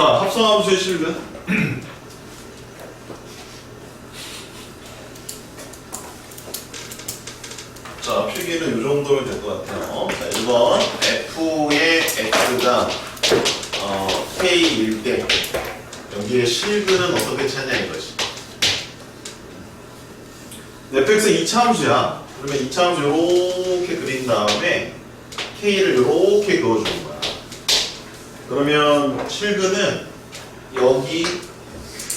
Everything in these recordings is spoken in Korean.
자, 합성함수의 실근. 자, 필기는 이 정도면 될 것 같아요. 자, 1번 f의 x가 k일 때 여기에 실근은 어떻게 찾냐 이거지. fx 2차 함수야. 그러면 2차 함수 이렇게 그린 다음에 k를 이렇게 그어주는 거야. 그러면 실근은 여기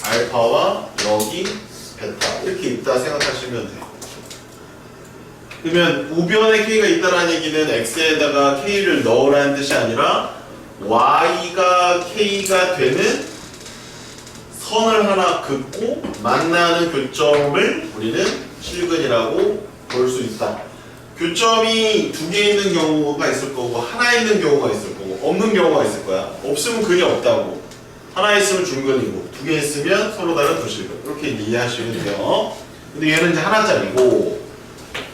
알파와 여기 베타 이렇게 있다 생각하시면 돼요. 그러면 우변에 k가 있다는 얘기는 x에다가 k를 넣으라는 뜻이 아니라 y가 k가 되는 선을 하나 긋고 만나는 교점을 우리는 실근이라고 볼 수 있다. 교점이 두 개 있는 경우가 있을 거고 하나 있는 경우가 있을 거고 없는 경우가 있을 거야. 없으면 근이 없다고. 하나 있으면 중근이고 두 개 있으면 서로 다른 도실근. 이렇게 이해하시면 돼요. 근데 얘는 이제 하나짜리고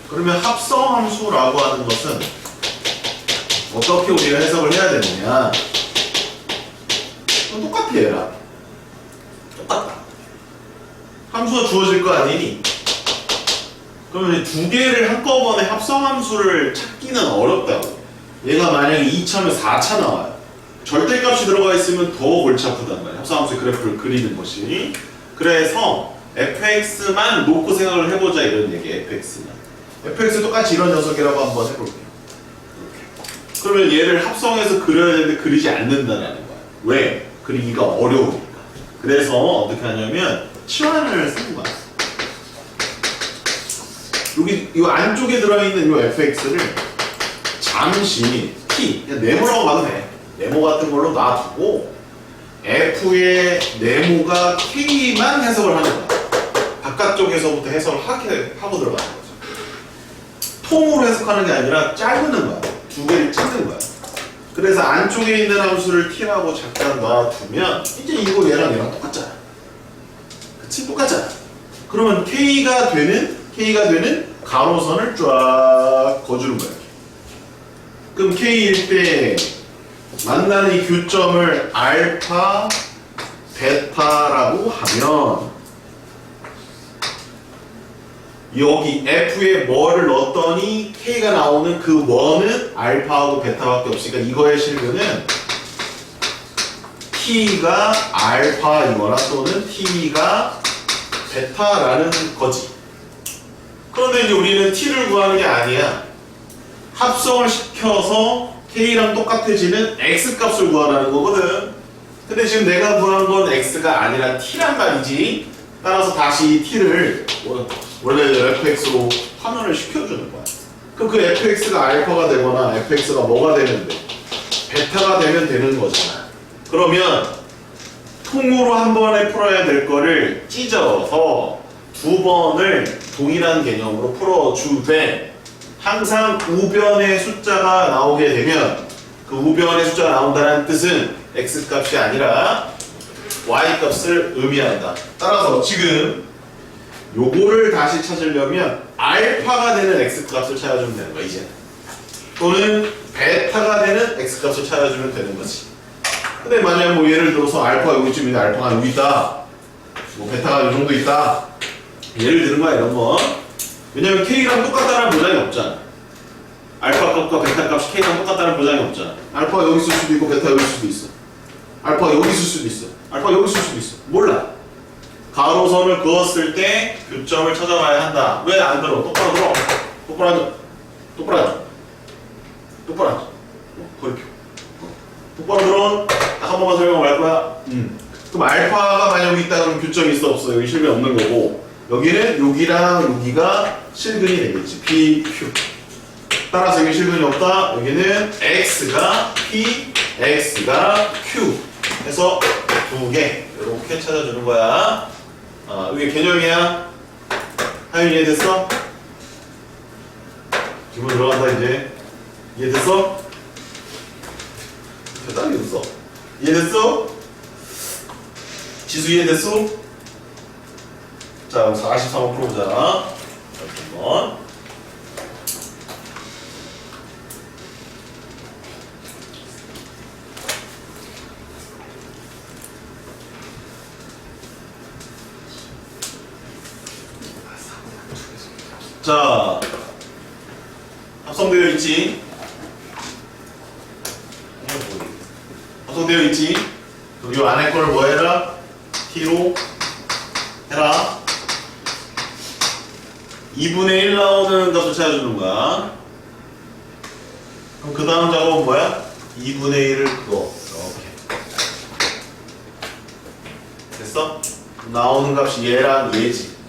그러면 합성함수라고 하는 것은 어떻게 우리가 해석을 해야 되느냐. 똑같아 얘랑. 똑같다. 함수가 주어질 거 아니니? 그러면 두 개를 한꺼번에 합성함수를 찾기는 어렵다고. 얘가 만약에 2차면 4차 나와요. 절대값이 들어가 있으면 더 골치 아프단 말이야. 합성함수의 그래프를 그리는 것이. 그래서 fx만 놓고 생각을 해보자 이런 얘기야. fx 똑같이 이런 녀석이라고 한번 해볼게요. 이렇게. 그러면 얘를 합성해서 그려야 되는데 그리지 않는다는 거야. 왜? 그리기가 어려우니까. 그래서 어떻게 하냐면 치환을 쓰는 거야. 여기 이 안쪽에 들어있는 이 fx를 잠시 t 그냥 네모라고 봐도 돼. 네모 같은 걸로 놔두고 f의 네모가 k만 해석을 하는 거야. 바깥쪽에서부터 해석을 하고 들어가는 거죠. 통으로 해석하는 게 아니라 자르는 거야. 두 개를 찢는 거야. 그래서 안쪽에 있는 함수를 t라고 잠깐 놔두면 이제 이거 얘랑 똑같잖아. 그치? 똑같잖아. 그러면 k가 되는 가로선을 쫙 거주는 거야. 그럼 k일 때 만나는 이 교점을 알파, 베타라고 하면 여기 f에 뭐를 넣었더니 k가 나오는 그 뭐는 알파하고 베타밖에 없으니까 이거의 실근은 t가 알파이거나 또는 t가 베타라는 거지. 그런데 이제 우리는 t를 구하는 게 아니야. 합성을 시켜서 k랑 똑같아지는 x 값을 구하라는 거거든. 근데 지금 내가 구한 건 x가 아니라 t란 말이지. 따라서 다시 t를 원래 fx로 환원을 시켜주는 거야. 그럼 그 fx가 알파가 되거나 fx가 뭐가 되면 돼? 베타가 되면 되는 거잖아. 그러면 통으로 한 번에 풀어야 될 거를 찢어서 두 번을 동일한 개념으로 풀어주되 항상 우변의 숫자가 나오게 되면 그 우변의 숫자가 나온다는 뜻은 x값이 아니라 y값을 의미한다. 따라서 지금 요거를 다시 찾으려면 알파가 되는 x값을 찾아주면 되는 거야 이제. 또는 베타가 되는 x값을 찾아주면 되는 거지. 근데 만약 뭐 예를 들어서 알파가 여기쯤 있는데 알파가 여기 있다. 뭐 베타가 이 정도 있다. 예를 드는 거야 이런 거. 왜냐면 k랑 똑같다는 보장이 없잖아. 알파 값과 베타 값이 k랑 똑같다는 보장이 없잖아. 알파가 여기 있을 수도 있고 베타가 여기 있을 수도 있어. 알파가 여기 있을 수도 있어. 알파가 여기 있을 수도 있어. 몰라. 가로선을 그었을 때 교점을 찾아봐야 한다. 왜 안 들어? 똑바로 들어. 똑바로 앉아. 똑바로 앉아. 똑바로 앉아. 그렇게. 똑바로 들어. 딱 한 번만 설명할 거야. 그럼 알파가 만약 여기 있다 그러면 교점이 있어 없어? 여기 실근이 없는 거고 여기는 여기랑 여기가 실근이 되겠지. P, Q. 따라서 여기 실근이 없다. 여기는 X가 P, X가 Q 해서 두 개 이렇게 찾아주는 거야. 이게 개념이야. 하윤이 이해됐어? 기분 들어간다 이제. 이해됐어? 대단히 됐어. 이해됐어? 지수 이해됐어? 자, 43번 풀어보자. 잠깐만. 자, 합성되어 있지? 합성되어 있지? 그럼 요 안에 걸 뭐 해라? t로 해라. 2분의 1 나오는 값을 찾아주는 거야. 그럼 그 다음 작업은 뭐야? 2분의 1을 그거. 이렇게. 됐어? 나오는 값이 얘랑 얘지.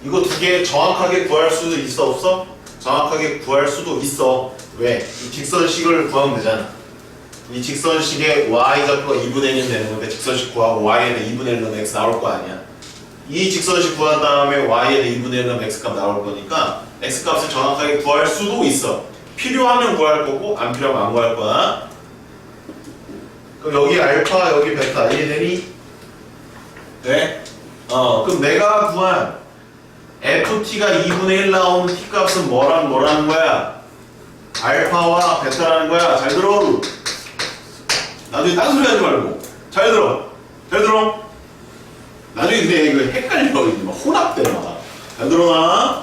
이거 두 개 정확하게 구할 수도 있어, 없어? 정확하게 구할 수도 있어. 왜? 이 직선식을 구하면 되잖아. 이 직선식의 y좌표가 2분의 1이 되는 건데 직선식 구하고 y에 대해 2분의 1 넣으면 x 나올 거 아니야. 이 직선식 구한 다음에 y에 대해 2분의 1 넣으면 x값 나올 거니까 x값을 정확하게 구할 수도 있어. 필요하면 구할 거고 안 필요하면 안 구할 거야. 그럼 여기 알파 여기 베타 이해되니? 네? 그럼 내가 구한 ft가 2분의 1 나오는 t값은 뭐라는 거야? 알파와 베타라는 거야. 잘 들어. 나중에 딴 소리 하지 말고 잘 들어. 잘 들어. 나중에 근데 이거 헷갈려. 막 혼합돼 막. 잘 들어나?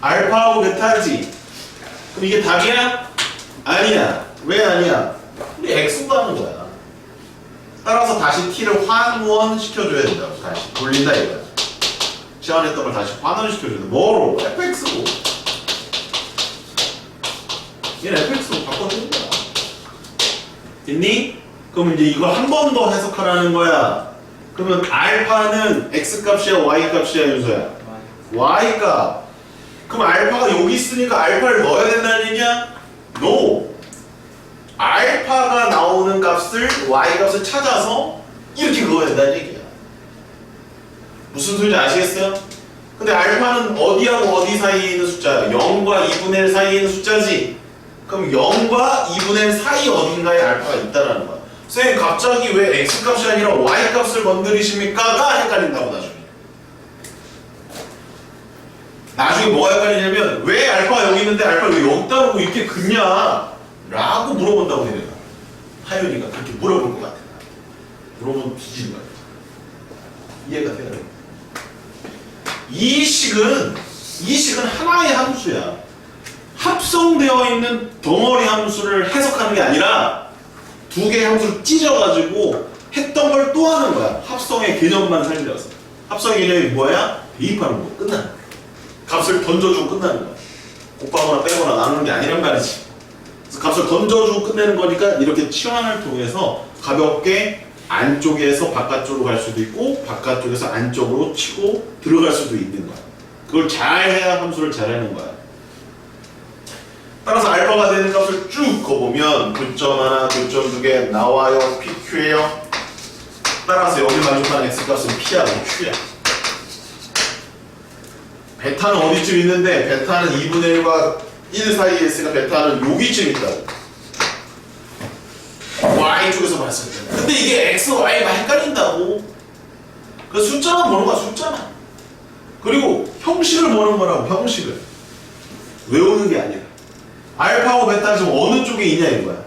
알파하고 베타지. 그럼 이게 답이야? 아니야. 왜 아니야? 우리 x 구하는 거야. 따라서 다시 t를 환원시켜줘야 된다고. 다시 돌린다 이거야. 시간했던 걸 다시 환원시켜줘야 돼. 뭐로? fx로. 얘는 fx로 바꿔주는 거야. 됐니? 그럼 이제 이걸 한 번 더 해석하라는 거야. 그러면 알파는 x값이야 y값이야 윤서야? y값. 그럼 알파가 여기 있으니까 알파를 넣어야 된다는 얘기야? No. 알파가 나오는 값을 y값을 찾아서 이렇게 그어야 된다는 얘기야. 무슨 소리인지 아시겠어요? 근데 알파는 어디하고 어디 사이에 있는 숫자야? 0과 2분의 1 사이에 있는 숫자지? 그럼 0과 2분의 1 사이 어딘가에 알파가 있다라는 거야. 선생님 갑자기 왜 x값이 아니라 y값을 건드리십니까?가 헷갈린다고 나중에 뭐가 헷갈리냐면 왜 알파가 여기 있는데 알파가 왜 여기 따르고 이렇게 긋냐? 라고 물어본다고 해 내가. 하윤이가 그렇게 물어볼 것 같아. 물어보면 뒤지는 거야. 이해가 돼요? 이 식은 하나의 함수야. 합성되어 있는 덩어리 함수를 해석하는 게 아니라 두 개의 함수를 찢어가지고 했던 걸 또 하는 거야. 합성의 개념만 살려서. 합성의 개념이 뭐야? 대입하는 거. 끝나는 거야. 값을 던져주고 끝나는 거야. 곱하거나 빼거나 나누는 게 아니란 말이지. 그래서 값을 던져주고 끝내는 거니까 이렇게 치환을 통해서 가볍게 안쪽에서 바깥쪽으로 갈 수도 있고 바깥쪽에서 안쪽으로 치고 들어갈 수도 있는 거야. 그걸 잘 해야 함수를 잘 하는 거야. 따라서 알파가 되는 값을 쭉 그어보면 교점 하나, 교점 두 개 나와요. PQ예요. 따라서 여기 만족하는 x값은 P하고 Q야. 베타는 어디쯤 있는데 베타는 2분의 1과 1 사이에 있으니까 베타는 여기쯤 있다고. Y쪽에서 봤을 때. 근데 이게 X, Y가 헷갈린다고. 그 숫자만 보는 거야, 숫자만. 그리고 형식을 보는 거라고, 형식을. 외우는 게 아니라. 알파하고 베타는 지금 어느 쪽에 있냐 이거야.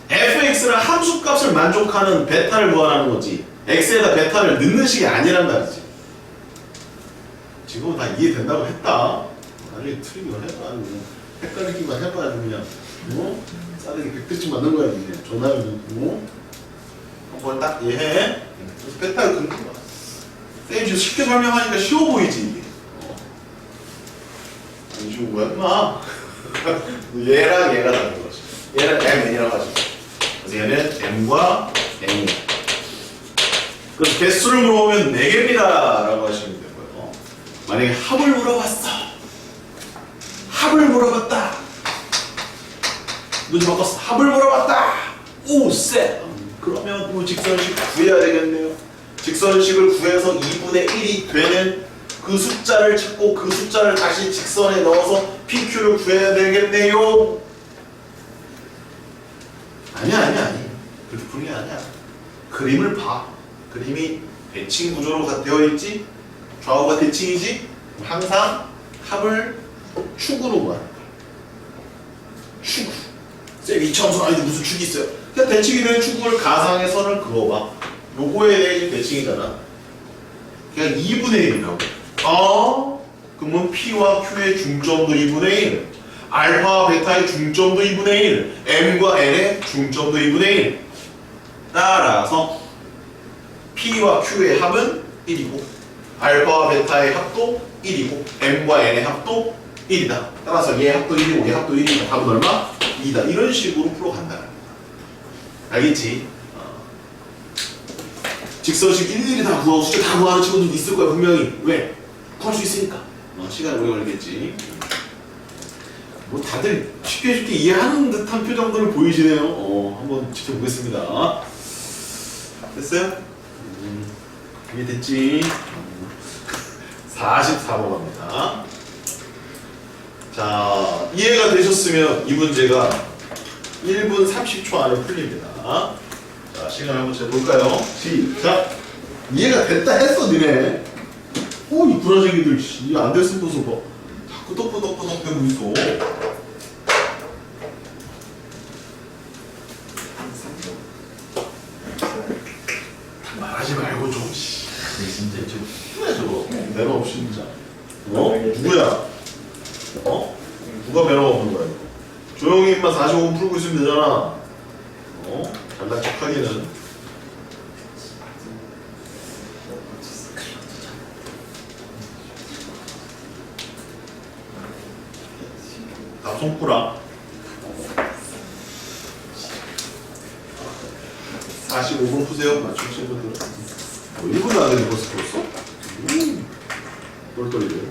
fx는 함수값을 만족하는 베타를 구하라는 거지. x에다 베타를 넣는 식이 아니란 말이지. 지금은 다 이해된다고 했다. 나중에 틀리기만 해봐. 헷갈리기만 해봐. 그냥 싸대기 100대씩 맞는 거야. 그냥 전화를 한번 딱 이해해. 그래서 베타를 긋는 거야. 쌤이 지금 쉽게 설명하니까 쉬워 보이지 이게. 안 쉬운 거야 인마. 얘랑 얘가 다른 거지. 얘는 mn이라고 하죠. 그래서 얘는 m과 n이야. 그래서 개수를 물어보면 4개입니다 라고 하시면 되고요. 만약에 합을 물어봤어. 합을 물어봤다. 눈치 바꿨어. 합을 물어봤다. 오, 쎄. 그러면 그 직선식 구해야 되겠네요. 직선식을 구해서 2분의 1이 되는 그 숫자를 찾고 그 숫자를 다시 직선에 넣어서 PQ를 구해야 되겠네요. 아니야. 그렇게 푸는 게 아니야. 그림을 봐. 그림이 대칭 구조로 되어 있지? 좌우가 대칭이지? 항상 합을 축으로 구하는 거야. 축. 쌤 이차함수 아닌데 무슨 축이 있어요? 그냥 대칭이 된 축을 가상의 선을 그어봐. 요거에 대해 대칭이잖아. 그냥 2분의 1이라고. 그러면 P와 Q의 중점도 2분의 1, 알파와 베타의 중점도 2분의 1, M과 N의 중점도 2분의 1. 따라서 P와 Q의 합은 1이고 알파와 베타의 합도 1이고 M과 N의 합도 1이다. 따라서 얘 합도 1이고 얘 합도 1이다. 답은 얼마? 2다. 이런 식으로 풀어간다는 거야. 알겠지? 직선식 일일이 다 구하고 숫자 다 구하는 친구들도 있을 거야 분명히. 왜? 구할 수 있으니까. 시간 오래 걸리겠지. 뭐 다들 쉽게 이해하는 듯한 표정들을 보이시네요. 한번 지켜보겠습니다. 됐어요? 이해됐지? 44번 갑니다. 자, 이해가 되셨으면 이 문제가 1분 30초 안에 풀립니다. 자, 시간 한번 재볼까요? 시작! 이해가 됐다 했어, 니네. 이 구라쟁이들, 이해 안 됐으면 또 뭐, 자꾸 또뿌덕뿌덕 대고 있어. 말하지 말고 좀, 진짜 좀, 그래, 저거. 매너 없이, 진짜. 누구야? 누가 매너가 없는 거야, 이거? 조용히만 45분 풀고 있으면 되잖아. 잘난 척 하기는. 다 손꾸라. 45분 푸세요, 맞추신 분들은. 1분도 안 되는 벌써 풀었어? 똘똘이래.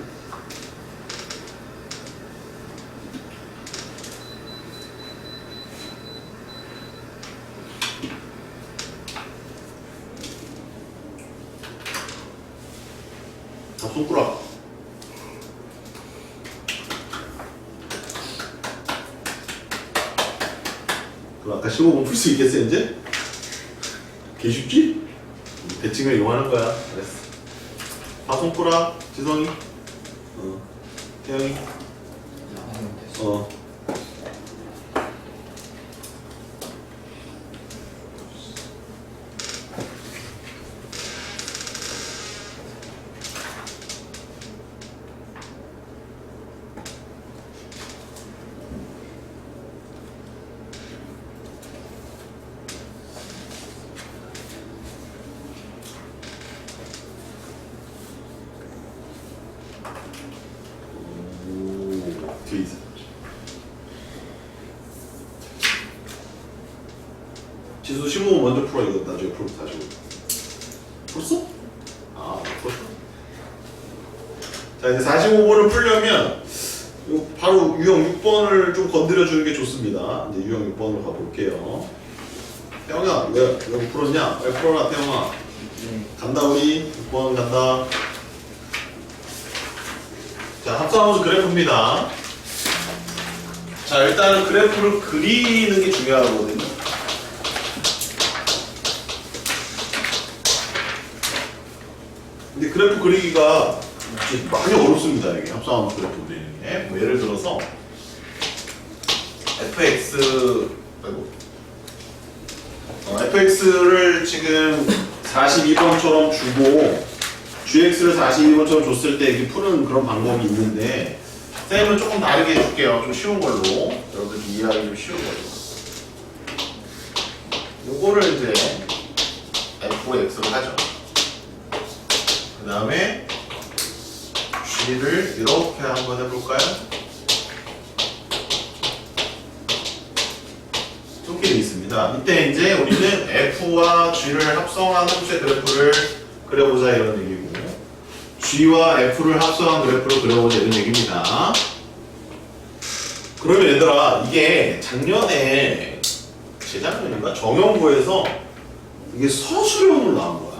다 손꾸라. 그럼 아까 15분 풀 수 있겠어 이제? 개 쉽지? 대칭을 이용하는 거야. 알았어. 다 손꾸라. 지성이. 태영이. 뒤에 있어. 지수 15분 먼저 풀어. 이거 나중에 풀어. 다시 풀었어? 풀었어. 자, 이제 45번을 풀려면 바로 유형 6번을 좀 건드려 주는 게 좋습니다. 이제 유형 6번으로 가볼게요. 태영아, 왜 못 풀었냐? 왜 풀어라, 태영아. 간다, 우리. 6번 간다. 자, 합성함수 그래프입니다. 자, 일단은 그래프를 그리는 게 중요하거든요. 근데 그래프 그리기가 많이 어렵습니다. 이게 합성함수 그래프 그리는 게. 뭐 예를 들어서 fx를 지금 42번처럼 주고 gx를 42번처럼 줬을 때 이렇게 푸는 그런 방법이 있는데 쌤은 조금 다르게 해줄게요. 좀 쉬운 걸로. 여러분들 이해하기 좀 쉬운 걸로. 요거를 이제 fx로 하죠. 그 다음에 g를 이렇게 한번 해볼까요? 이렇게 되어 있습니다. 이때 이제 우리는 f와 g를 합성한 함수의 그래프를 그려보자 이런 얘기고 g와 f를 합성한 그래프를 그려보자 이런 얘기입니다. 그러면 얘들아 이게 작년에 재작년인가 정형부에서 이게 서술형으로 나온 거야.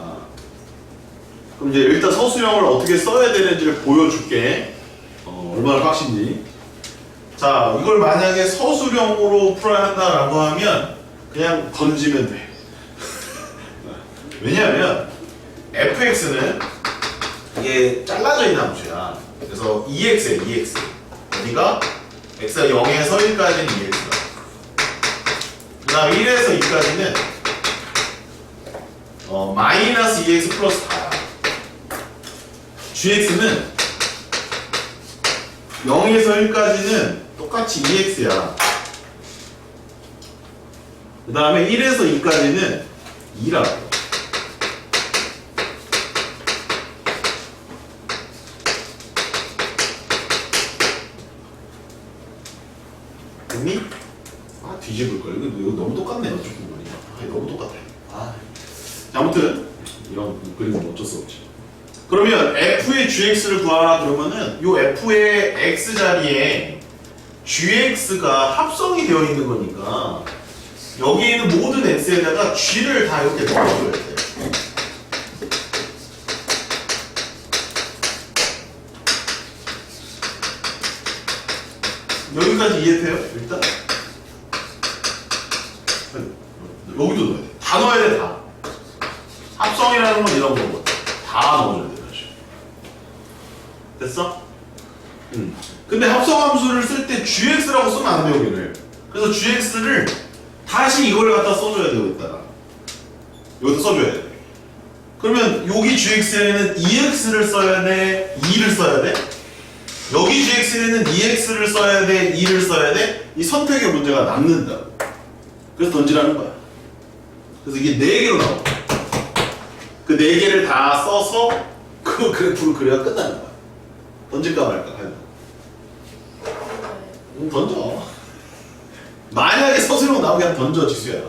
그럼 이제 일단 서술형을 어떻게 써야 되는지를 보여줄게. 얼마나 빡신지. 자, 이걸 만약에 서술형으로 풀어야 한다라고 하면 그냥 던지면 돼. 왜냐하면 fx는 이게 잘라져 있는 함수야. 그래서 2x에 2x. 어디가? x가 0에서 1까지는 2x다. 그 다음에 1에서 2까지는 마이너스 2x 플러스 4야. gx는 0에서 1까지는 똑같이 2x야. 그 다음에 1에서 2까지는 2라고. 됐니? 아, 뒤집을걸. 이거 너무 똑같네요. 조금 보니까. 아, 너무 똑같아. 아. 아무튼 이런 그림은 어쩔 수 없지. 그러면 f의 gx를 구하라 그러면은 요 f의 x 자리에 gx가 합성이 되어 있는 거니까 여기 있는 모든 x에다가 g를 다 이렇게 넣어줘야 돼. 여기까지 이해돼요? 일단 여기도 넣어야 돼. 다 넣어야 돼. 다. 합성이라는 건 이런 거고 다 넣어줘야 돼. 됐어? 근데 합성함수를 쓸 때 gx라고 쓰면 안 돼, 여기를. 그래서 gx를 다시 이걸 갖다 써줘야 돼, 여기다가. 여기다 써줘야 돼. 그러면 여기 gx에는 ex를 써야 돼, 2를 써야 돼? 여기 gx에는 ex를 써야 돼, 2를 써야 돼? 이 선택의 문제가 남는다고. 그래서 던지라는 거야. 그래서 이게 4개로 나와. 그 4개를 다 써서 그 그래프를 그려야 끝나는 거야. 던질까 말까 하면. 던져. 만약에 서술형 나오게 하면 던져, 지수야.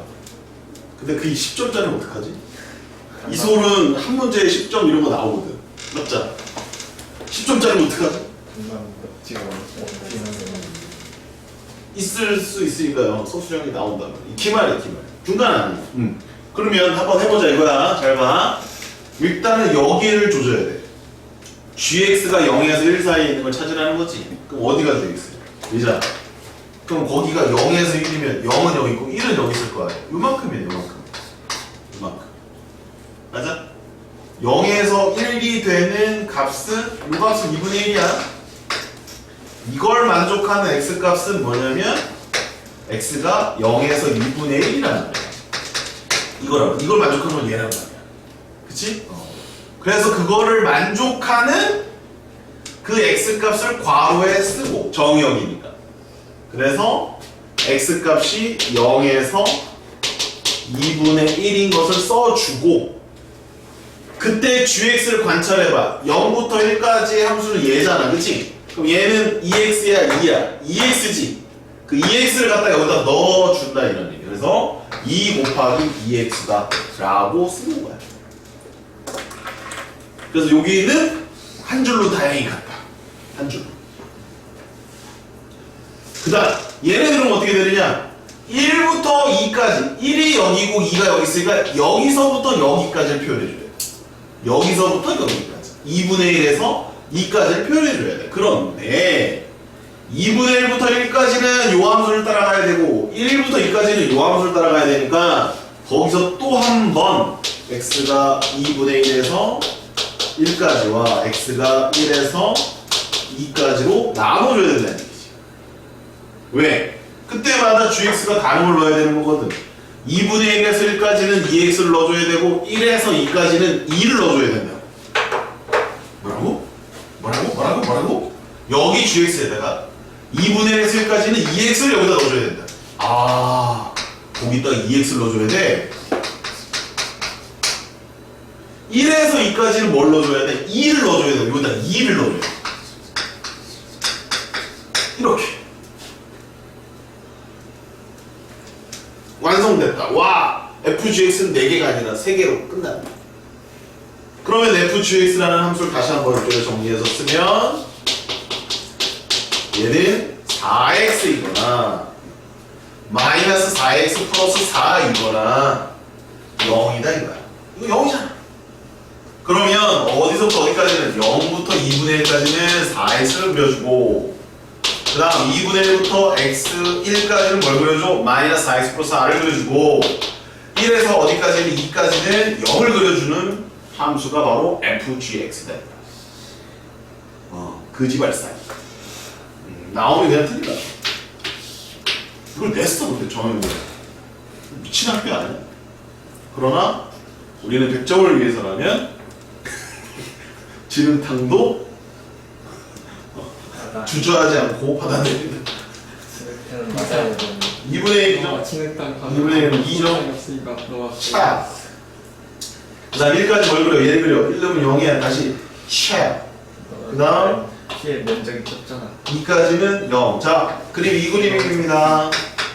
근데 그게 10점짜리는 어떡하지? 이솔은 한 문제에 10점 이런 거 나오거든. 맞자. 10점짜리는 어떡하지? 있을 수 있으니까요. 서술형이 나온다면. 기말이야, 기말. 중간 아니야. 그러면 한번 해보자 이거야. 잘 봐. 일단은 여기를 조져야 돼. gx가 0에서 1 사이에 있는 걸 찾으라는 거지. 그럼 어디가 gx야? 이자. 그럼 거기가 0에서 1이면 0은 여기 있고 1은 여기 있을 거야. 요만큼이야, 요만큼. 요만큼. 맞아? 0에서 1이 되는 값은 요 값은 2분의 1이야. 이걸 만족하는 x 값은 뭐냐면 x가 0에서 2분의 1이라는 거야. 이걸 만족하는 건 얘란 말이야. 그치? 그래서 그거를 만족하는 그 x값을 괄호에 쓰고 정의역이니까. 그래서 x값이 0에서 2분의 1인 것을 써주고 그때 gx를 관찰해봐. 0부터 1까지의 함수는 얘잖아. 그치? 그럼 얘는 2x야 2야. 2x지. 그 2x를 갖다 여기다 넣어준다 이런 얘기. 그래서 2 곱하기 2x다 라고 쓰는 거야. 그래서 여기는 한 줄로 다행히 갔다. 한 줄로. 그 다음 얘네들은 어떻게 되느냐 1부터 2까지 1이 여기고 2가 여기 있으니까 여기서부터 여기까지를 표현해줘야 돼. 여기서부터 여기까지 2분의 1에서 2까지를 표현해줘야 돼. 그런데 2분의 1부터 1까지는 요 함수를 따라가야 되고 1부터 2까지는 요 함수를 따라가야 되니까 거기서 또 한 번 x가 2분의 1에서 1까지와 x가 1에서 2까지로 나눠줘야 된다는 얘기지. 왜? 그때마다 gx가 다른 걸 넣어야 되는 거거든. 2분의 1에서 1까지는 2x를 넣어줘야 되고 1에서 2까지는 2를 넣어줘야 된다. 뭐라고? 뭐라고? 여기 gx에다가 2분의 1에서 1까지는 2x를 여기다 넣어줘야 된다. 아, 거기다가 2x를 넣어줘야 돼. 1에서 2까지는 뭘 넣어줘야 돼? 2를 넣어줘야 돼. 여기다 2를 넣어줘야 돼. 이렇게. 완성됐다. 와! fgx는 4개가 아니라 3개로 끝난다. 그러면 fgx라는 함수를 다시 한번 이쪽에 정리해서 쓰면 얘는 4x이거나 마이너스 4x 플러스 4이거나 0이다 이거야. 이거 0이잖아. 그러면 어디서부터 어디까지는 0부터 2분의 1까지는 4x를 그려주고 그 다음 2분의 1부터 x1까지는 뭘 그려줘? 마이너스 4x 플러스 4를 그려주고 1에서 어디까지는 2까지는 0을 그려주는 함수가 바로 fgx다. 거지발사. 나오면 그냥 틀리다. 이걸 냈어 근데 정형이 미친 학교 아니야? 그러나 우리는 100점을 위해서라면 지름탕도 주저하지 않고 받아내린다. 진흙탕은 맞아야 되는 2분의 1이죠? 진흙탕 2분의 1은 2죠? 없으니까 너가 차. 그 다음 1까지 뭘 그려? 얘 그려. 1 넣으면 0이야. 다시 차. 그 다음 피의 면적이 좁잖아. 2까지는 0. 자, 그림 이 그림입니다.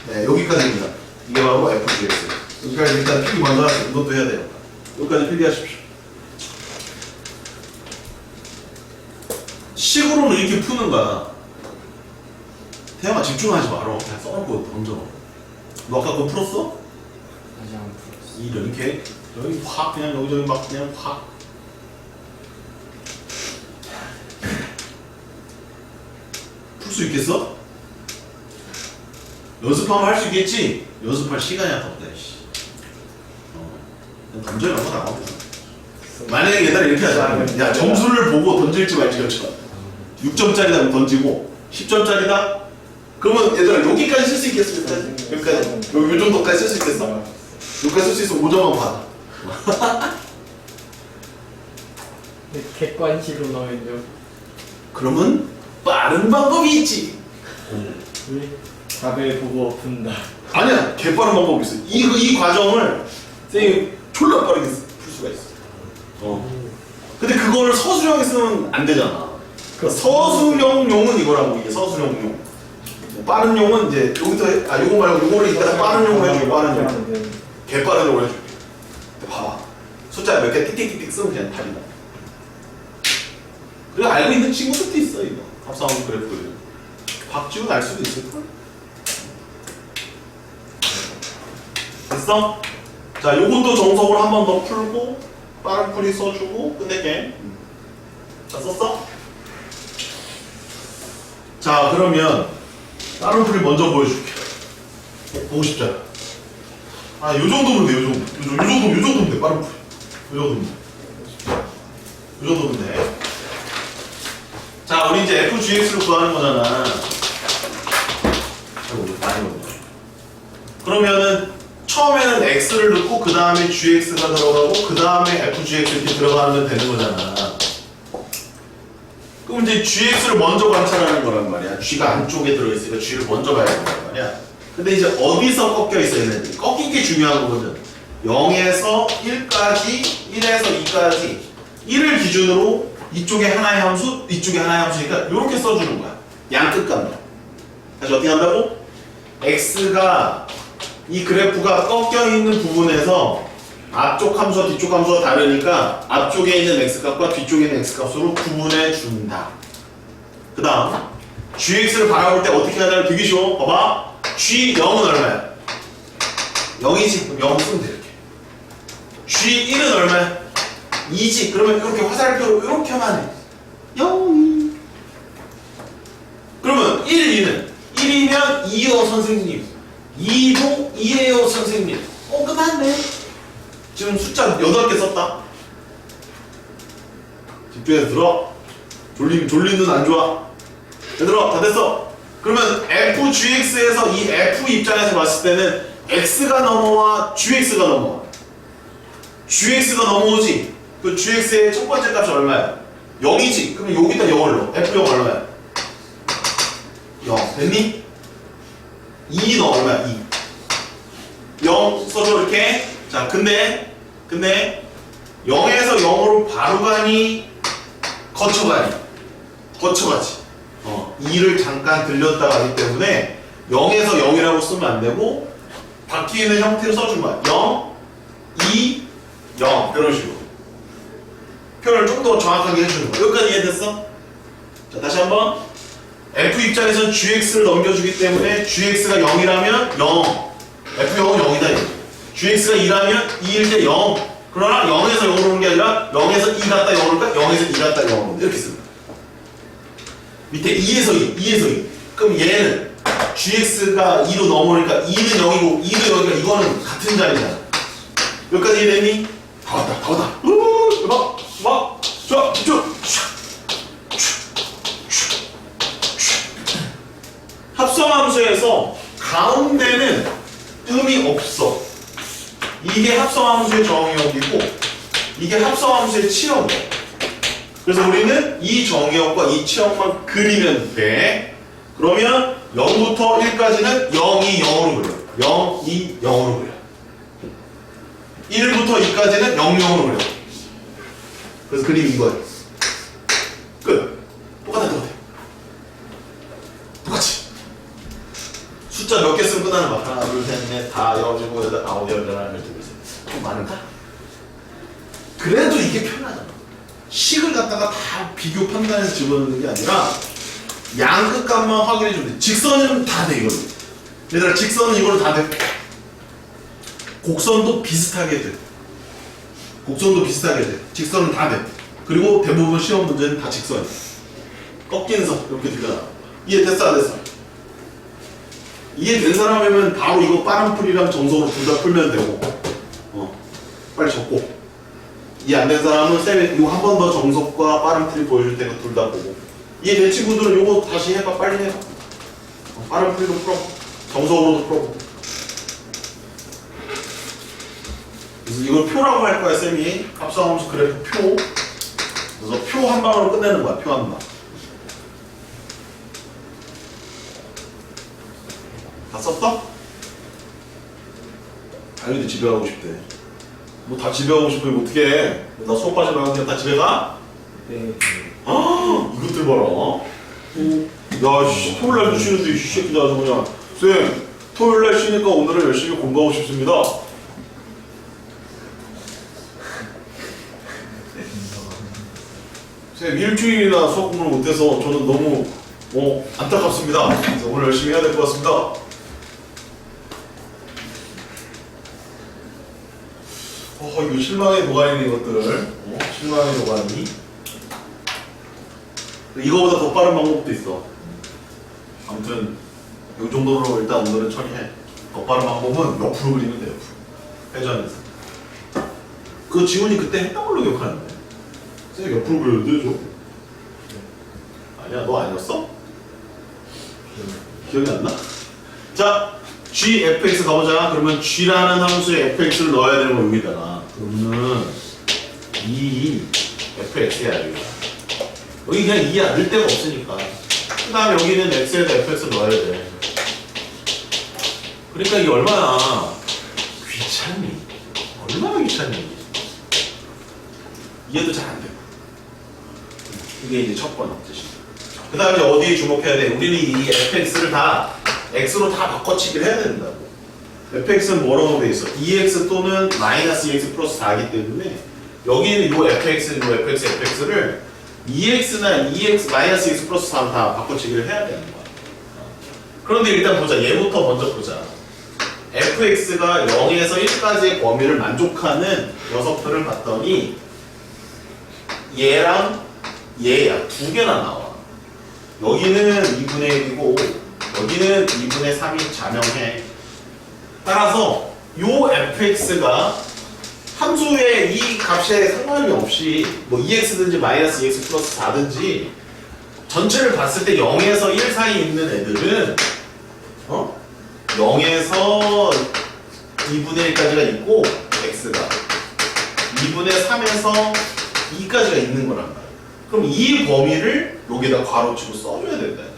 네, 여기까지입니다. 이게 바로 FGX. 여기까지 일단 필기 먼저 하세요. 이것도 해야 돼요. 여기까지 필기하십시오. 식으로는 이렇게 푸는 거야. 태양아 집중하지 마라. 그냥 써놓고 던져. 너 아까 그거 풀었어? 아직 안 풀었어. 이렇게 여기 확 그냥 여기저기 막 그냥 확. 풀 수 있겠어? 연습하면 할 수 있겠지? 연습할 시간이 아깝다. 그냥 던져놓고 나가면 돼. 만약에 얘들아 이렇게 하자. 야 점수를 보고 던질지 말지 결정. 6점짜리다 던지고 10점짜리다? 그러면 얘들아 여기까지 쓸 수 있겠어? 여기까지? 요 정도까지 쓸 수 있겠어? 여기까지 쓸 수 있으면 5점만 받아. 객관식으로 나오면요. 그러면 빠른 방법이 있지. 왜? 답을 보고 푼다. 아니야, 개빠른 방법이 있어. 이 과정을 선생님이 졸라 빠르게 풀 수가 있어. 근데 그걸 서술형에 쓰면 안 되잖아. 그러니까 서술형용은 이거라고. 이게 서술형용. 빠른 용은 이제 여기서 요거 말고 요거를 이따가 빠른 용으로 해줄게. 빠른 용. 개빠른 용으로 해줄게. 봐봐. 숫자 몇 개 띡띡띡띡 쓰면 그냥 답이다. 그리고 알고 있는 친구들도 있어 이거. 합성함수 그래프. 박지훈 알 수도 있을걸? 됐어? 자, 요것도 정석으로 한 번 더 풀고 빠른 풀이 써주고 끝낼게. 자, 썼어? 자, 그러면 빠른 풀이 먼저 보여줄게. 보고 싶잖아. 아, 요 정도면 돼, 요 정도. 요 정도면 돼, 빠른 풀. 요 정도면 돼. 요 정도면 돼. 자, 우리 이제 FGX를 구하는 거잖아. 아이고, 많이 먹네. 그러면은 처음에는 X를 넣고 그 다음에 GX가 들어가고 그 다음에 FGX 이렇게 들어가면 되는 거잖아. 그럼 이제 GX를 먼저 관찰하는 거란 말이야. G가 안쪽에 들어있으니까 G를 먼저 봐야 된단 말이야. 근데 이제 어디서 꺾여 있어 얘네들이. 꺾인 게 중요한 거거든. 0에서 1까지, 1에서 2까지 1을 기준으로 이쪽에 하나의 함수, 이쪽에 하나의 함수니까 이렇게 써주는 거야. 양끝 간다. 다시 어떻게 한다고? X가 이 그래프가 꺾여 있는 부분에서 앞쪽 함수와 뒤쪽 함수가 다르니까 앞쪽에 있는 x값과 뒤쪽에 있는 x값으로 구분해 준다. 그 다음 gx를 바라볼 때 어떻게 해야 되나 되게 쉬워. 봐봐. g0은 얼마야? 0이지. 그럼 0 쓰면 돼 이렇게. g1은 얼마야? 2지. 그러면 이렇게 화살표로 이렇게만 해. 0이. 그러면 1, 2는 1이면 2요 선생님. 2도 2예요 선생님. 끝났네. 지금 숫자 8개 썼다. 집중해서 들어. 졸린 눈 안 좋아. 얘들아 다 됐어. 그러면 FGX에서 이 F 입장에서 봤을 때는 X가 넘어와 GX가 넘어와. GX가 넘어오지. 그 GX의 첫 번째 값이 얼마야? 0이지. 그러면 여기다 0을 넣어. F0 얼마야? 0 됐니? 2 넣어. 얼마야? 2 0 써줘 이렇게. 자 근데 0에서 0으로 바로 가니 거쳐가지. 2를 잠깐 들렸다 가기 때문에 0에서 0이라고 쓰면 안 되고 바뀌는 형태로 써준 거야. 0, 2, 0 이런 식으로 표현을 좀 더 정확하게 해주는 거야. 여기까지 이해됐어? 자 다시 한번. F 입장에서 GX를 넘겨주기 때문에 GX가 0이라면 0, F0은 0이다. GX가 2라면 2일 때 0. 그러나 0에서 0으로 오는 게 아니라 0에서 2 갔다 0으로 올까? 0에서 2 갔다 0으로 온다. 이렇게 씁니다. 밑에 2에서 2. 그럼 얘는 GX가 2로 넘어오니까 2는 0이고 2는 0이니까 이거는 같은 자리잖아. 여기까지 이해되니? 다 왔다. 막, 좋아, 집중. 합성함수에서 가운데는 의미 없어. 이게 합성함수의 정의역이고 이게 합성함수의 치역이야. 그래서 우리는 이 정의역과 이 치역만 그리면 돼. 그러면 0부터 1까지는 0, 2, 0으로 그려. 0, 2, 0으로 그려. 1부터 2까지는 0, 0으로 그려. 그래서 그림이 이거예요. 끝. 똑같아. 똑같이. 숫자 몇 개 쓰면 끝나는 거야. 하나, 둘, 셋, 넷, 다, 여섯, 여덟, 아홉, 열, 열하나, 열둘, 열셋. 좀 많은가? 그래도 이게 편하잖아. 식을 갖다가 다 비교 판단해서 집어넣는 게 아니라 양 끝값만 확인해 주면 돼. 직선은 다 돼, 이걸로. 얘들아, 직선은 이걸로 다 돼. 곡선도 비슷하게 돼. 곡선도 비슷하게 돼. 직선은 다 돼. 그리고 대부분 시험 문제는 다 직선이야. 꺾이는 선 이렇게 들어가. 이해됐어, 안 됐어? 이해된 사람이면 바로 이거 빠른 풀이랑 정석으로 둘 다 풀면 되고, 빨리 적고. 이해 안 된 사람은 쌤이 이거 한 번 더 정석과 빠른 풀이 보여줄 테니까 둘 다 보고. 이해된 친구들은 이거 다시 해봐, 빨리 해봐. 빠른 풀이도 풀어, 정석으로도 풀어. 그래서 이걸 표라고 할 거야, 쌤이. 합성함수 그래프 표. 그래서 표 한 방으로 끝내는 거야, 표 한 방. 다 썼어? 아유도 집에 가고 싶대. 뭐 다 집에 가고 싶으면 어떻게 해? 나 수업 빠지 말고 그냥 다 집에 가? 네. 아, 이것들 봐라. 야, 씨, 토요일날도 쉬는데 이 새끼들 아주 그냥. 쌤, 토요일날 쉬니까 오늘은 열심히 공부하고 싶습니다. 쌤, 일주일이나 수업 공부를 못해서 저는 너무 안타깝습니다. 그래서 오늘 열심히 해야 될 것 같습니다. 이거 실망의 도가니네, 이것들. 실망의 도가니. 이거보다 더 빠른 방법도 있어. 아무튼 이 정도로 일단 오늘은 처리해. 더 빠른 방법은 옆으로 그리면 돼, 옆으로. 회전해서. 그거 지훈이 그때 했던 걸로 기억하는데. 쌤 옆으로 그려도 되죠? 아니야, 너 아니었어? 기억이 안 나? 자, gfx 가보자. 그러면 g라는 함수에 fx를 넣어야 되는 거 여기다가. 그러면 2fx야, 여기가. 여기 그냥 2 안 넣을 데가 없으니까. 그 다음에 여기는 x에다 fx를 넣어야 돼. 그러니까 이게 얼마나 귀찮니? 얼마나 귀찮니? 이해도 잘 안 되고. 이게 이제 첫 번째 뜻이. 그 다음에 어디에 주목해야 돼? 우리는 이 fx를 다 x로 다 바꿔치기를 해야 된다고. fx는 뭐라고 돼 있어? 2x 또는 마이너스 2x 플러스 4이기 때문에 여기는 이 fx는 이 fx를 2x나 2x 마이너스 2x 플러스 4로 다 바꿔치기를 해야 되는 거야. 그런데 일단 보자. 얘부터 먼저 보자. fx가 0에서 1까지의 범위를 만족하는 녀석들을 봤더니 얘랑 얘야. 두 개나 나와. 여기는 2분의 1이고 여기는 2분의 3이 자명해. 따라서 요 fx가 함수의 이 값에 상관이 없이 뭐 2x든지 마이너스 2x 플러스 4든지 전체를 봤을 때 0에서 1 사이에 있는 애들은 0에서 2분의 1까지가 있고 x가 2분의 3에서 2까지가 있는 거란 말이야. 그럼 이 범위를 여기다 괄호치고 써줘야 된다는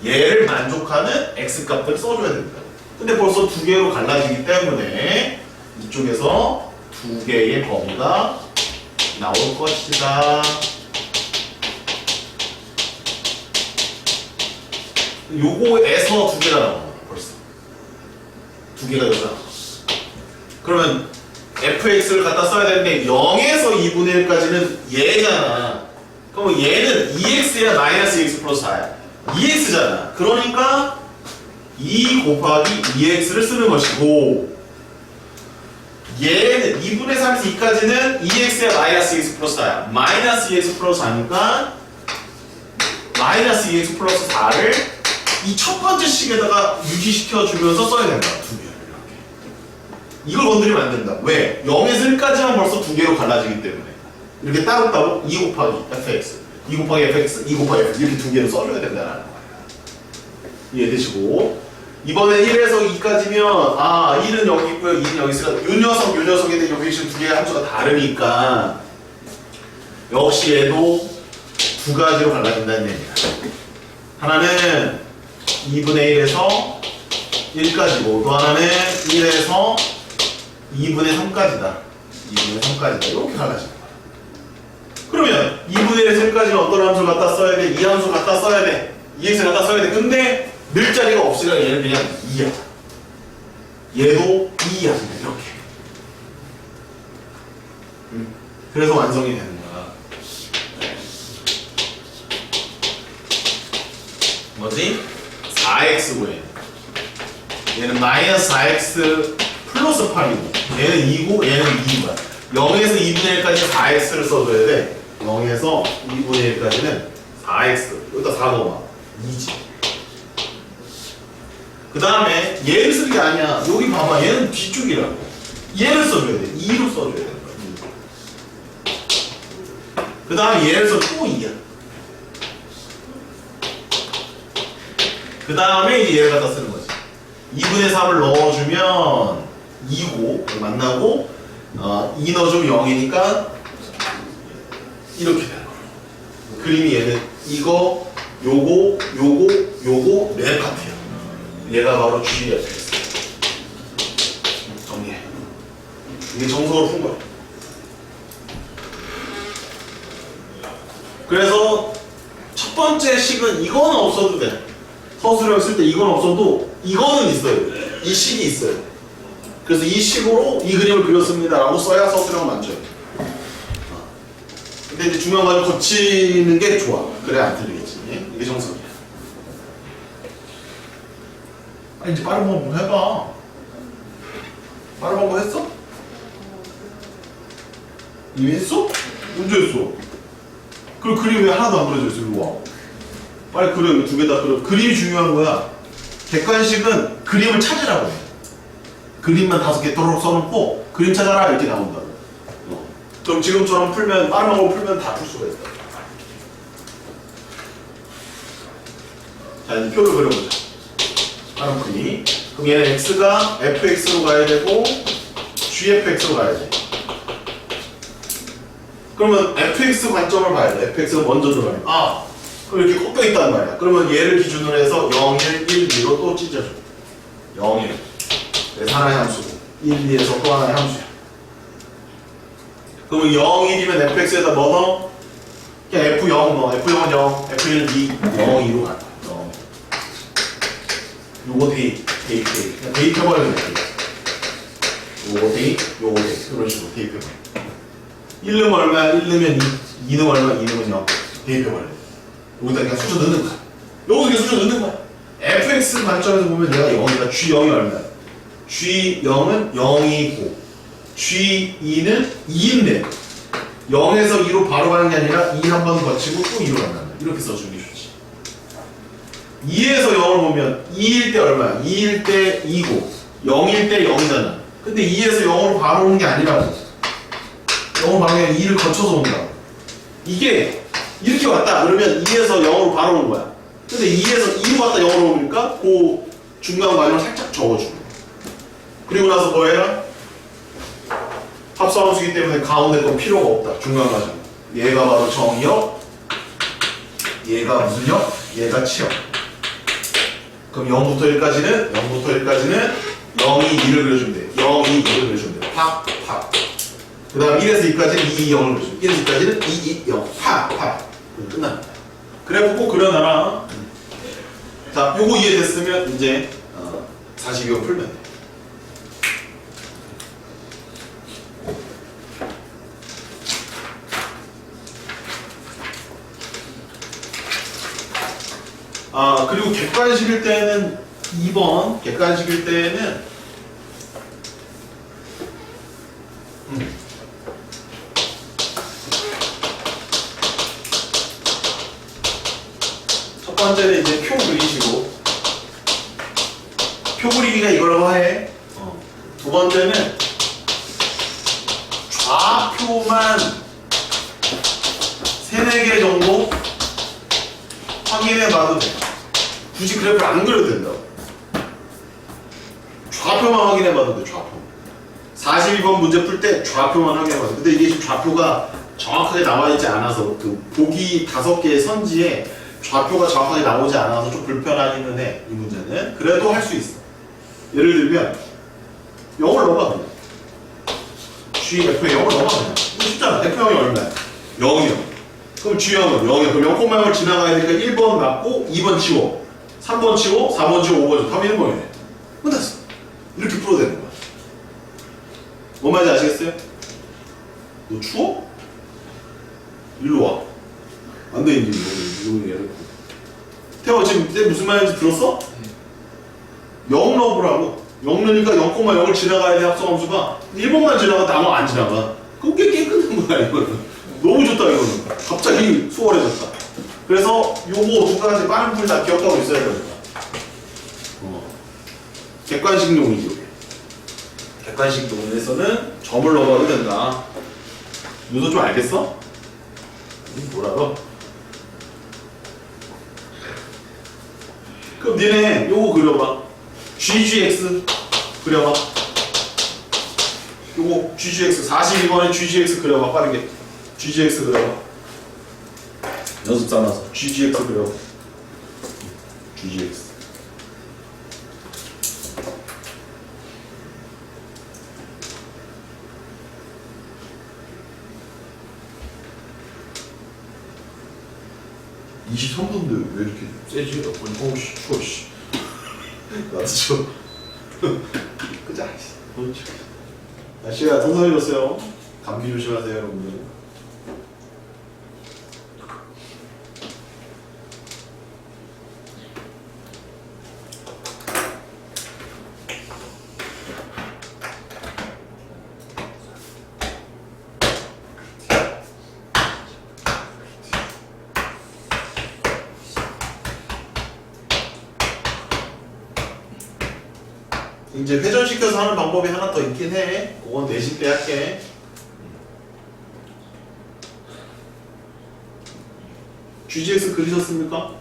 얘기야. 얘를 만족하는 x값을 써줘야 된다. 근데 벌써 두 개로 갈라지기 때문에 이쪽에서 두 개의 범위가 나올 것이다. 요거에서 두 개가 나와. 벌써 두 개가 여기서 나와. 그러면 fx를 갖다 써야 되는데 0에서 2분의 1까지는 얘잖아. 그럼 얘는 2x야 마이너스 2x 플러스 4야. 2x잖아. 그러니까 2 곱하기 2x를 쓰는 것이고 얘는 2분의 3에서 2까지는 2x야 마이너스 2x 플러스 4야. 마이너스 2x 플러스 4니까 마이너스 2x 플러스 4를 이 첫 번째 식에다가 유지시켜 주면서 써야 된다. 두 개를 이렇게. 이걸 건드리면 안 된다. 왜? 0에서 1까지만 벌써 두 개로 갈라지기 때문에 이렇게 따로따로 2 곱하기 fx 2 곱하기 fx 2 곱하기 fx 이렇게 두 개를 써줘야 된다는 거야. 이해되시고 이번에 1에서 2까지면 1은 여기 있고요 2는 여기 있으니까 요 녀석인데 여기 지금 두 개의 함수가 다르니까 역시 얘도 두 가지로 갈라진다는 얘기야. 하나는 2분의 1에서 1까지고 또 하나는 1에서 2분의 3까지다. 2분의 3까지다. 이렇게 갈라지는 거야. 그러면 2분의 1에서 1까지는 어떤 함수 갖다 써야 돼? 이 함수 갖다 써야 돼. 2x 갖다 써야 돼. 근데 늘 자리가 없으니까 얘는 그냥 2야. 얘도 2야. 이렇게. 그래서 완성이 되는 거야. 뭐지? 4x고 얘는 마이너스 4x 플러스 8이고 얘는 2고 얘는 2인 거야. 0에서 2분의 1까지 4x를 써줘야 돼. 0에서 2분의 1까지는 4x 여기다 4 넣어봐. 2지. 그 다음에 얘를 쓰는 게 아니야. 여기 봐봐. 얘는 뒤쪽이라고. 얘를 써줘야 돼. 2로 써줘야 돼. 그 다음에 얘를 써 또 2야. 그 다음에 이제 얘를 갖다 쓰는 거지. 2분의 3을 넣어주면 2고 만나고 2 넣어주면 0이니까 이렇게 되는 거야. 그림이 얘는 이거 요거 랩 같아요. 얘가 바로 G야 되겠어. 정리해. 이게 정석으로 푼 거야. 그래서 첫 번째 식은 이거는 없어도 돼. 서술형 쓸 때 이건 없어도 이거는 있어요. 이 식이 있어요. 그래서 이 식으로 이 그림을 그렸습니다 라고 써야 서술형을 만져요. 근데 이제 중요한 건 거치는 게 좋아. 그래야 안 틀리겠지. 이게 정석이야. 아, 이제 빠른 방법 해봐. 빠른 방법 했어? 이미 했어? 언제 했어? 그리고 그림 왜 하나도 안 그려져 있어? 이리 와. 빨리 그려. 이거 두 개 다 그려. 그림이 중요한 거야. 객관식은 그림을 찾으라고 해. 그림만 5개 또록 써놓고 그림 찾아라 이렇게 나온다고. 그럼 지금처럼 풀면 빠른 방법으로 풀면 다 풀 수가 있다. 자, 이제 표를 그려보자. 빠른 풀이. 그럼 얘는 x가 fx로 가야 되고 gfx로 가야 돼. 그러면 fx 관점을 봐야 돼. fx가 먼저 들어가야 돼. 아, 그럼 이렇게 꺾여 있단 말이야. 그러면 얘를 기준으로 해서 0, 1, 1, 2로 또 찢어줘. 0, 1. 그래서 하나의 함수고 1, 2에서 또 하나의 함수야. 그러면 0, 1이면 fx에다 뭐 넣어? 그냥 f0 넣어. f0은 0, f1은 2, 0, 2로 간다. 0. 요거 대입. 그냥 대입해버리면 돼. 요거 대입, 요거 대입. 그런 식으로 대입해버려. 1 넣으면 얼마야? 1 넣으면 2. 2 넣으면 얼마야? 2 넣으면 0. 대입해버려. 여기다 그냥 숫자 넣는 거야. 여기서 그냥 숫자 넣는 거야. fx 관점에서 보면 내가 0이다. g0이 얼마야? g0은 0이고 g2는 2인데 0에서 2로 바로 가는 게 아니라 2 한 번 거치고 또 2로 간다. 이렇게 써주는 게 좋지. 2에서 0을 보면 2일 때 얼마야? 2일 때 2고 0일 때 0이잖아. 근데 2에서 0으로 바로 오는 게 아니라고. 0으로 바로 그냥 2를 거쳐서 온다고. 이게 이렇게 왔다 그러면 2에서 0으로 바로 오는 거야. 근데 2에서 2로 왔다 0으로 오니까 그 중간 과정을 살짝 적어주고. 그리고 나서 뭐 해라? 합성함수이기 때문에 가운데 건 필요가 없다. 중간 과정. 얘가 바로 정역, 얘가 무슨 역? 얘가 치역. 그럼 0부터 1까지는 0이 2를 그려주면 돼. 0이 2를 그려주면 돼. 팍. 그 다음 1에서 2까지는 2, 0을 그려주면 돼. 1에서 2까지는 2, 2, 0. 팍. 끝납니다. 그래 보고 그려놔라. 자, 요거 이해됐으면 이제 42번 풀면 돼. 그리고 객관식일 때는 2번 객관식일 때는 첫 번째는 이제 표 그리시고 표 그리기가 이거라고 해. 두 번째는 좌표만 3-4개 정도 확인해 봐도 돼. 굳이 그래프를 안 그려도 된다고. 좌표만 확인해 봐도 돼. 좌표. 42번 문제 풀 때 좌표만 확인해 봐도 돼. 근데 이게 지금 좌표가 정확하게 나와 있지 않아서 그 보기 5개의 선지에 좌표가 정확하게 나오지 않아서 좀 불편하기는 해. 이 문제는. 그래도 할 수 있어. 예를 들면 0을 넣어봐 그냥. GF의 0을 넣어봐 그냥. 이거 쉽잖아. F형이 얼마야? 0이요. 그럼 G형은 0이요. 그럼 0,0을 지나가야 되니까 1번 맞고 2번 치워. 3번 치워, 4번 치워, 5번 치워. 답이 1번이네. 끝났어. 이렇게 풀어야 되는 거야. 뭔 말인지 아시겠어요? 너 추워? 일로 와. 안 돼, 이제 이거 얘를. 태워, 지금 내 무슨 말인지 들었어? 0 넣어보라고. 0 넣으니까 0,0을 지나가야 돼, 합성함수가. 1번만 지나가도 아무 안 지나가. 그럼 꽤 끝난 거야, 이거는. 너무 좋다, 이거는. 갑자기 수월해졌다. 그래서 요거 두 가지 빠른 풀 다 기억하고 있어야 됩니다. 객관식 용이죠. 객관식 용에서는 점을 넣어봐도 된다. 너도 좀 알겠어? 뭘 알아? 그럼 니네 요거 그려봐. GGX 그려봐. 요거 GGX 42번에 GGX 그려봐. 빠르게 GGX 그려봐. 연습 삼아서 GGX 그려봐. GGX 23도인데 왜 이렇게 세지? 어우 씨 추워 씨. 나도 추워. 끄자. 날씨가 선선해졌어요. 감기 조심하세요 여러분들. 이제 회전시켜서 하는 방법이 하나 더 있긴 해. 그건 내신 때 할게. GGX 그리셨습니까?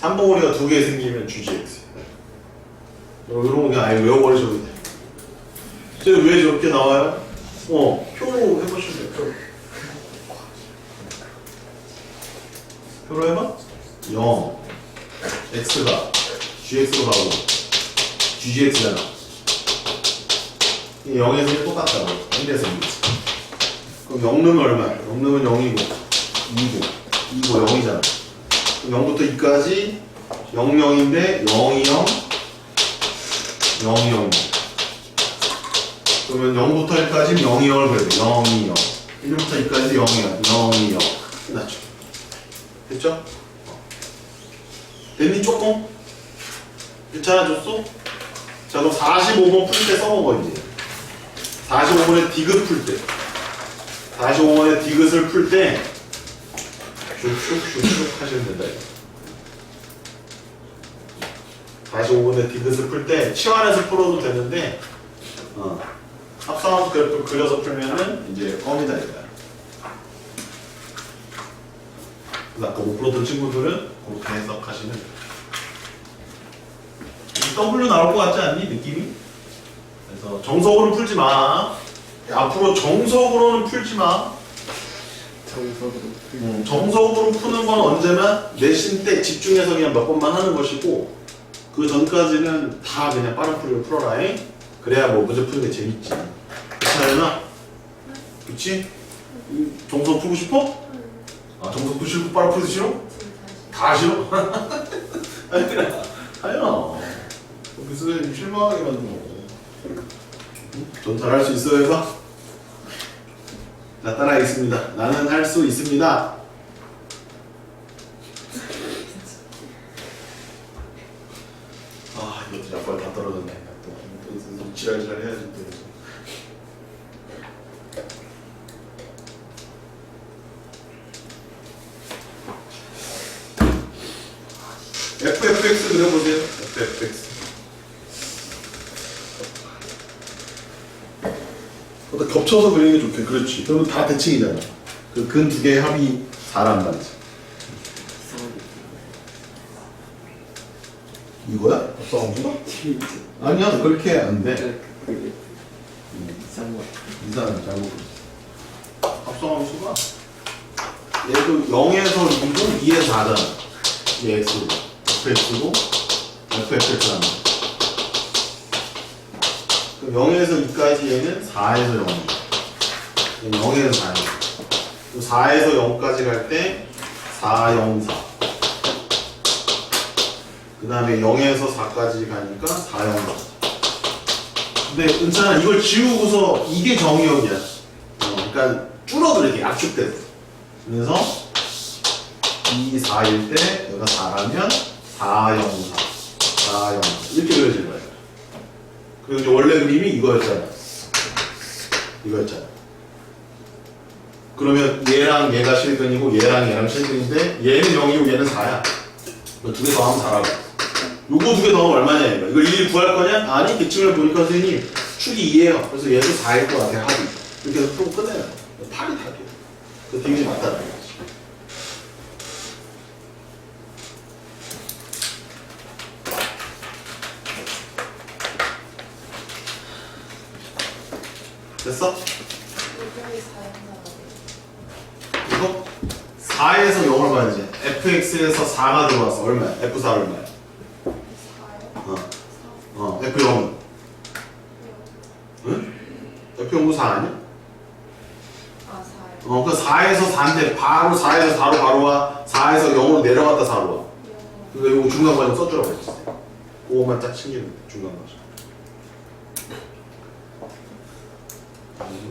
삼봉우리가 2개 생기면 GGX. 이런 거 그냥 아예 외워버리셔도 돼. 쟤는 왜 저렇게 나와요? 표로 해보시면 돼요. 표로. 표로 해봐? 0 x가 gx로 가고 ggx잖아. 0에서 1 똑같다고 1에서 2. 그럼 0 넣으면 얼마야? 0 넣으면 0이고 2고 0이잖아. 그럼 0부터 2까지 0, 0인데 0이 0 0이 0 그러면 0부터 1까지 0이 0을 그려야 돼. 0이 0 1부터 2까지 0이 0 0이 0 끝났죠. 됐죠? 됐니 조금? 괜찮아졌어? 자 그럼 45번 풀 때 써먹어 이제. 45번에 디귿 풀 때 45번에 디귿을 풀 때 슉슉슉슉 하시면 된다 이거. 45번에 디귿을 풀 때 치환해서 풀어도 되는데 합성함수 그래프 그려서 풀면은 이제 껌이다 이거야. 아까 못 풀었던 친구들은 그렇게 해석하시면 돼요. W 나올 것 같지 않니? 느낌이? 그래서 정석으로 풀지 마. 앞으로 정석으로는 풀지 마. 정석으로 푸는 건 언제나 내신 때 집중해서 그냥 몇 번만 하는 것이고 그 전까지는 다 그냥 빠른 풀이로 풀어라. 그래야 뭐 문제 푸는 게 재밌지. 괜찮아? 그치? 정석 풀고 싶어? 정석 푸시고 빠른 풀기 싫어? 다 싫어? 아니야. 교수님 실망하게 만든 거. 전 잘할 수 있어요, 해봐. 자, 따라하겠습니다. 나는 할 수 있습니다. 이것도 약발 다 떨어졌네. 또 지랄지랄 해야지 또. FFX 그려보세요. FFX. 겹쳐서 그리는 게 좋게. 그렇지. 그러면 다 대칭이잖아. 그 근 두 개의 합이 4란 말이지. 이거야? 합성함수가? 아니야, 그렇게 안 돼. 그게 이상한 거. 이상한 잘못. 합성함수가 얘도 0에서 2고 2에서 4잖아. 이게 x고, fx고, fx라는 거. 0에서 2까지 얘는 4에서 0이야. 0에서 4야. 4에서 0까지 갈 때 4, 0, 4. 그 다음에 0에서 4까지 가니까 4, 0, 4. 근데 은찬아 이걸 지우고서 이게 정의역이야. 그러니까 줄어들어 이렇게 압축돼서. 그래서 2, 4일 때 여기가 4라면 4, 0, 4. 4, 0, 4. 이렇게 그려지는 거야. 그리고 이제 원래 그림이 이거였잖아. 이거였잖아. 그러면 얘랑 얘가 실근이고 얘랑 얘랑 실근인데 얘는 0이고 얘는 4야. 두 개 더하면 4라고. 요거 두 개 더하면 얼마냐 이거. 이걸 일일이 구할 거냐? 아니 대칭을 보니까 선생님 축이 2예요. 그래서 얘도 4일 것 같아 합이. 이렇게 해서 또 끝내요. 8이 답이에요. 그 되게 맞다는 거지. 됐어? 이거 4에서 0을 봐야지. fx에서 4가 들어왔어. 얼마야? f4 얼마야? f0은? 응? f0도 4 아니야? 그 4에서 4인데 바로 4에서 4로 바로 와. 4에서 0으로 내려갔다 4로 와. 그러니까 이거 중간 과정 써주라고 했었어요. 그거만 딱 챙기면 돼. 중간 과정.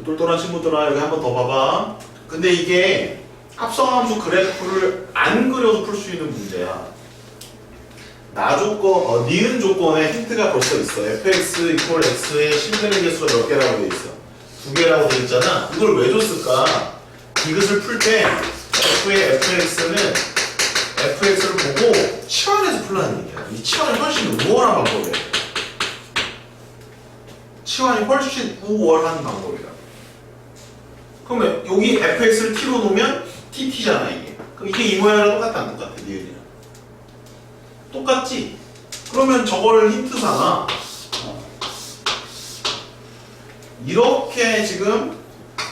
똘똘한 친구들아 여기 한번 더 봐봐. 근데 이게 합성함수 그래프를 안 그려도 풀 수 있는 문제야. 나 조건, 니은 조건에 힌트가 벌써 있어. fx 이퀄 x의 실근의 개수가 몇 개라고 돼 있어? 2개라고 돼 있잖아. 이걸 왜 줬을까? 이것을 풀 때 f의 fx는 fx를 보고 치환해서 풀라는 얘기야. 이 치환이 훨씬 우월한 방법이야. 치환이 훨씬 우월한 방법이다. 그러면 여기 fx를 t로 놓으면 tt잖아 이게. 그럼 이게 이 모양이랑 똑같다 안 똑같아? 니은이랑 똑같지? 그러면 저거를 힌트 삼아 이렇게 지금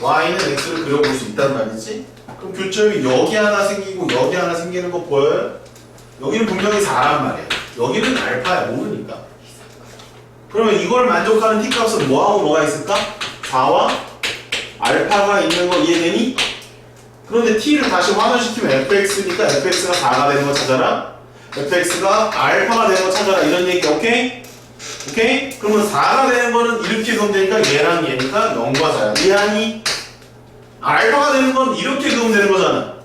y는 x를 그려볼 수 있단 말이지? 그럼 교점이 여기 하나 생기고 여기 하나 생기는 거 보여요? 여기는 분명히 4란 말이야. 여기는 알파야 모르니까. 그러면 이걸 만족하는 t 값은 뭐하고 뭐가 있을까? 4와 알파가 있는 거 이해되니? 그런데 t를 다시 환원시키면 fx니까 fx가 4가 되는 거 찾아라. fx가 알파가 되는 거 찾아라. 이런 얘기 오케이? 오케이? 그러면 4가 되는 거는 이렇게 그으면 되니까 얘랑 얘니까 0과 4야. 이해하니? 알파가 되는 건 이렇게 그으면 되는 거잖아.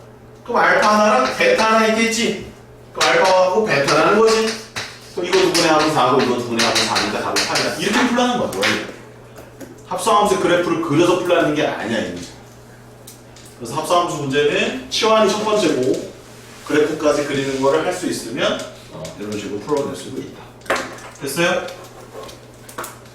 그럼 알파 하나랑 베타 하나 있겠지? 그럼 알파하고 베타라는 거지? 그럼 이거 두 분의 합은 4고 이거 두 분의 합은 4니까 답은 8이다. 이렇게 풀라는 거야. 원래. 합성함수 그래프를 그려서 풀라는 게 아니야 이 문제. 그래서 합성함수 문제는 치환이 첫 번째고 그래프까지 그리는 거를 할 수 있으면 이런 식으로 풀어낼 수도 있다. 됐어요?